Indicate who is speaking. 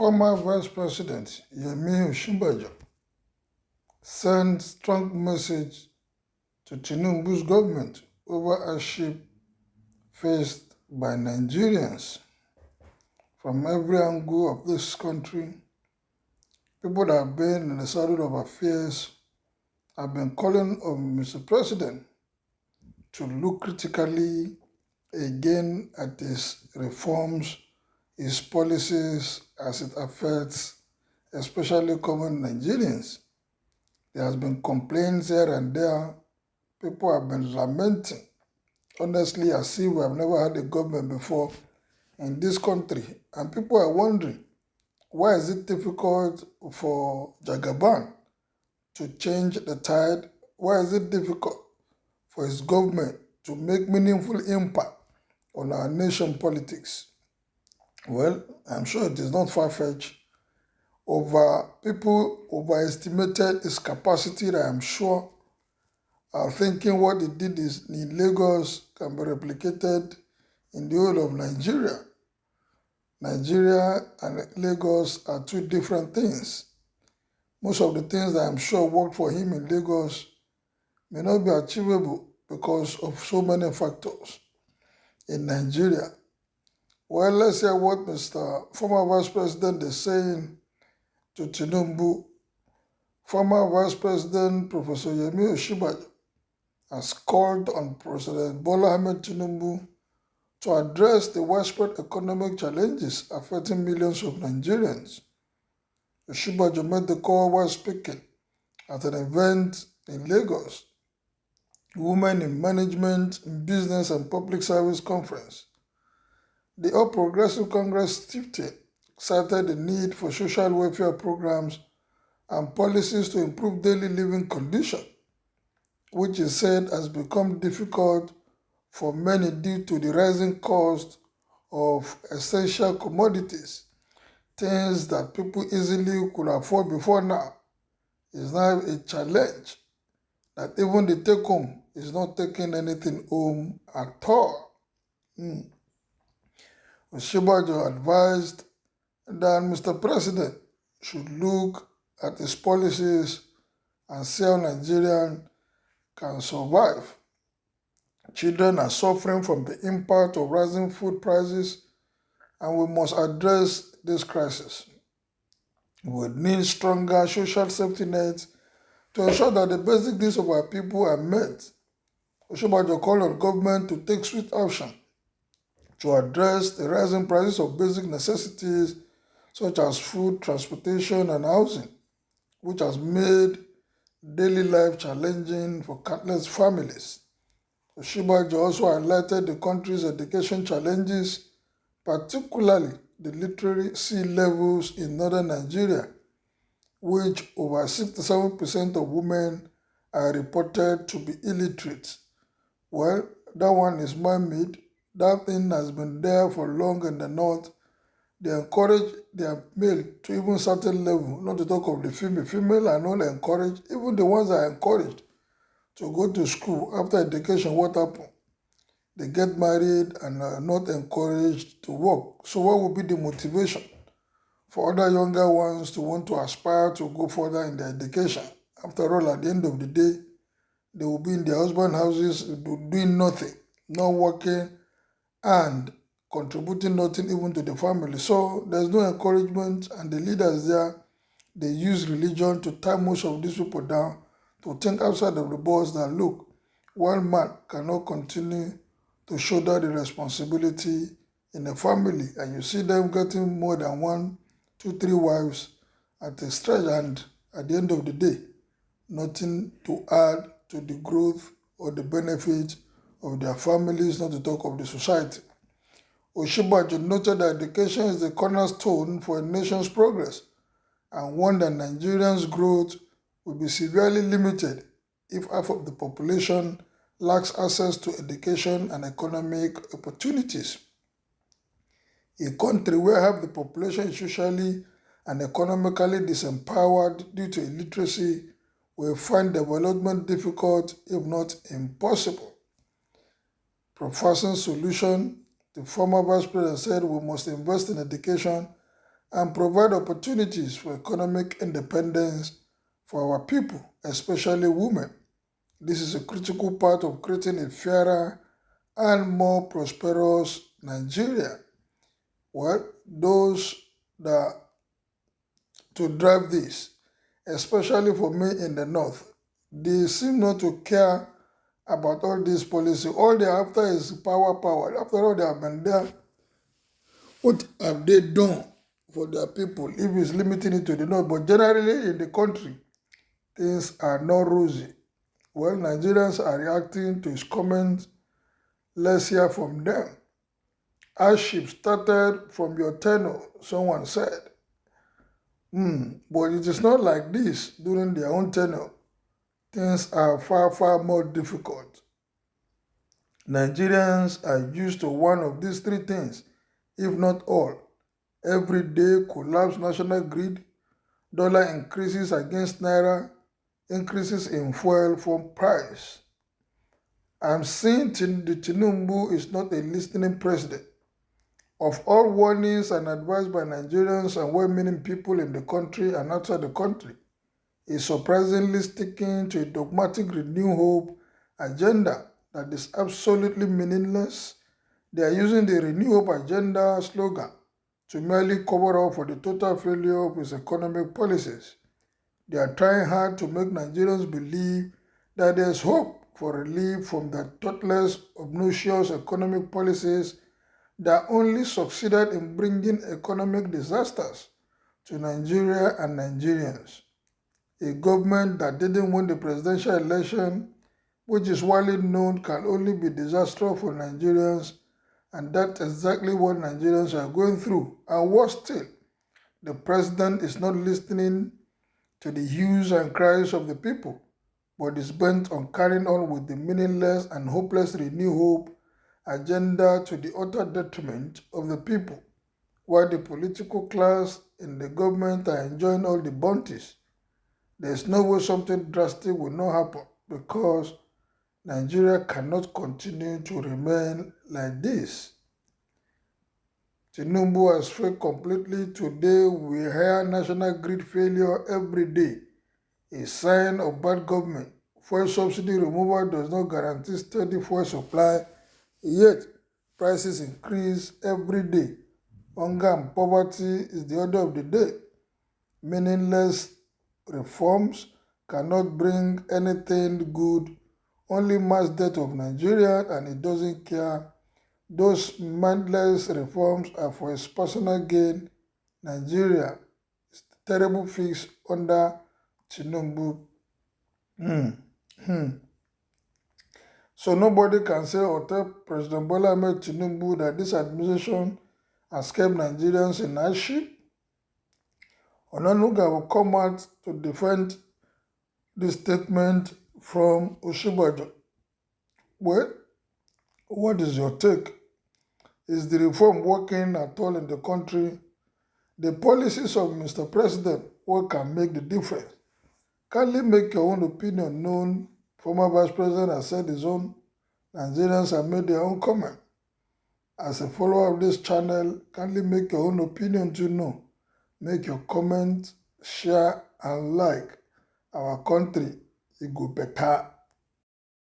Speaker 1: Former Vice President Osinbajo sent strong message to Tinubu's government over hardship faced by Nigerians from every angle of this country. People that have been in the saddle of affairs have been calling on Mr. President to look critically again at his reforms, his policies as it affects especially common Nigerians. There has been complaints here and there. People have been lamenting, honestly, as if we have never had a government before in this country. And people are wondering, why is it difficult for Jagaban to change the tide? Why is it difficult for his government to make meaningful impact on our nation politics? Well, I'm sure it is not far-fetched. People overestimated his capacity, that I'm sure are thinking what he did in Lagos can be replicated in the whole of Nigeria. Nigeria and Lagos are two different things. Most of the things that I'm sure worked for him in Lagos may not be achievable because of so many factors in Nigeria. Well, let's hear what Mr. Former Vice President is saying to Tinubu. Former Vice President Professor Osinbajo has called on President Bola Ahmed Tinubu to address the widespread economic challenges affecting millions of Nigerians. Osinbajo made the call while speaking at an event in Lagos, Women in Management in Business and Public Service Conference. The All Progressive Congress chieftain cited the need for social welfare programs and policies to improve daily living conditions, which he said has become difficult for many due to the rising cost of essential commodities. Things that people easily could afford before now is now a challenge, that even the take-home is not taking anything home at all. Osinbajo advised that Mr. President should look at his policies and see how Nigerians can survive. Children are suffering from the impact of rising food prices, and we must address this crisis. We need stronger social safety nets to ensure that the basic needs of our people are met. Osinbajo called on government to take swift action to address the rising prices of basic necessities such as food, transportation, and housing, which has made daily life challenging for countless families. Osinbajo also highlighted the country's education challenges, particularly the literacy levels in northern Nigeria, which over 67% of women are reported to be illiterate. Well, that one is man-made. That thing has been there for long in the north. They encourage their male to even certain level, not to talk of the female. Female are not encouraged. Even the ones that are encouraged to go to school after education, what happens? They get married and are not encouraged to work. So what would be the motivation for other younger ones to want to aspire to go further in their education? After all, at the end of the day, they will be in their husband houses doing nothing, not working and contributing nothing even to the family. So there's no encouragement, and the leaders there, they use religion to tie most of these people down to think outside of the box that, look, one man cannot continue to shoulder the responsibility in a family, and you see them getting more than 1, 2, 3 wives at a stretch, and at the end of the day, nothing to add to the growth or the benefit of their families, not to talk of the society. Osinbajo noted that education is the cornerstone for a nation's progress, and warned that Nigerians' growth will be severely limited if half of the population lacks access to education and economic opportunities. A country where half the population is socially and economically disempowered due to illiteracy will find development difficult, if not impossible. Proposing solution, the former vice president said we must invest in education and provide opportunities for economic independence for our people, especially women. This is a critical part of creating a fairer and more prosperous Nigeria. Well, those that to drive this, especially for me in the north, they seem not to care about all this policy. All they're after is power, power. After all, they have been there. What have they done for their people if it's limiting it to the north? But generally in the country, things are not rosy. Well, Nigerians are reacting to his comments. Let's hear from them. Hardship started from your tenure, someone said. But it is not like this during their own tenure. Things are far, far more difficult. Nigerians are used to one of these three things, if not all. Every day collapse national grid, dollar increases against naira, increases in fuel from price. I'm saying the Tinubu is not a listening president. Of all warnings and advice by Nigerians and well-meaning people in the country and outside the country, is surprisingly sticking to a dogmatic renew hope agenda that is absolutely meaningless. They are using the renew hope agenda slogan to merely cover up for the total failure of his economic policies. They are trying hard to make Nigerians believe that there is hope for relief from the thoughtless, obnoxious economic policies that only succeeded in bringing economic disasters to Nigeria and Nigerians. A government that didn't win the presidential election, which is widely known, can only be disastrous for Nigerians, and that's exactly what Nigerians are going through. And worse still, the president is not listening to the hues and cries of the people, but is bent on carrying on with the meaningless and hopeless renew hope agenda to the utter detriment of the people, while the political class in the government are enjoying all the bounties. There is no way something drastic will not happen because Nigeria cannot continue to remain like this. Tinubu has failed completely. Today we hear national grid failure every day, a sign of bad government. Fuel subsidy removal does not guarantee steady fuel supply, yet prices increase every day. Hunger and poverty is the order of the day. Meaningless reforms cannot bring anything good, only mass death of Nigeria, and it doesn't care. Those mindless reforms are for his personal gain. Nigeria is a terrible fix under Tinubu. So nobody can say or tell President Bola Ahmed Tinubu that this administration has kept Nigerians in hardship. Onanuga will come out to defend this statement from Osinbajo. Well, what is your take? Is the reform working at all in the country? The policies of Mr. President, what can make the difference? Kindly make your own opinion known. Former Vice President has said his own. Nigerians have made their own comment. As a follower of this channel, kindly make your own opinion to know. Make your comment, share, and like. Our country, it go better.